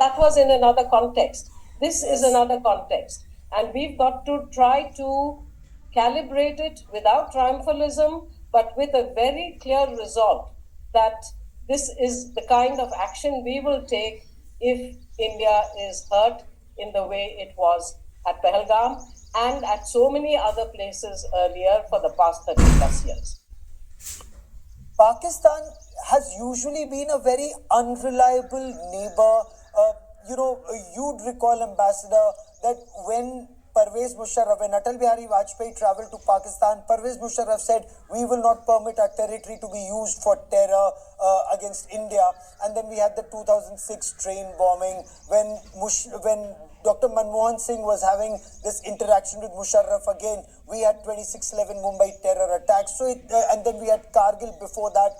that was in another context. This is another context. And we've got to try to calibrate it without triumphalism, but with a very clear resolve that this is the kind of action we will take if India is hurt in the way it was at Pahalgam and at so many other places earlier for the past 30 plus years. Pakistan has usually been a very unreliable neighbor. You'd recall, Ambassador, that when Pervez Musharraf, when Atal Bihari Vajpayee travelled to Pakistan, Pervez Musharraf said, we will not permit our territory to be used for terror against India. And then we had the 2006 train bombing when Dr. Manmohan Singh was having this interaction with Musharraf again. We had 26/11 Mumbai terror attacks. And then we had Kargil before that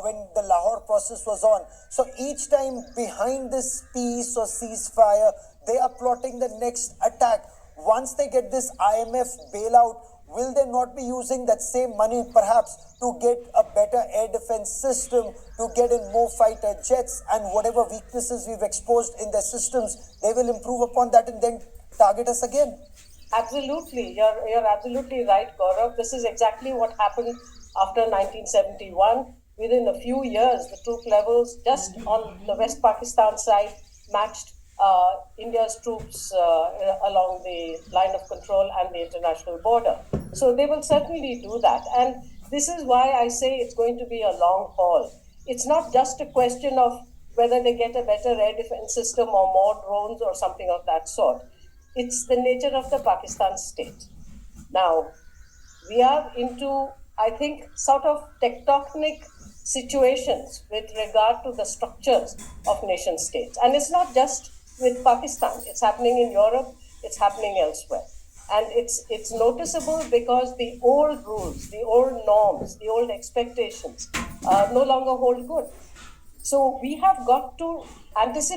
when the Lahore process was on. So each time behind this peace or ceasefire, they are plotting the next attack. Once they get this IMF bailout, will they not be using that same money perhaps to get a better air defense system, to get in more fighter jets, and whatever weaknesses we've exposed in their systems, they will improve upon that and then target us again? Absolutely. You're absolutely right, Gaurav. This is exactly what happened after 1971. Within a few years, the troop levels just on the West Pakistan side matched India's troops along the line of control and the international border. So they will certainly do that. And this is why I say it's going to be a long haul. It's not just a question of whether they get a better air defense system or more drones or something of that sort. It's the nature of the Pakistan state. Now, we are into, I think, sort of tectonic situations with regard to the structures of nation states. And it's not just with Pakistan. It's happening in Europe. It's happening elsewhere. And it's noticeable because the old rules, the old norms, the old expectations no longer hold good. So we have got to anticipate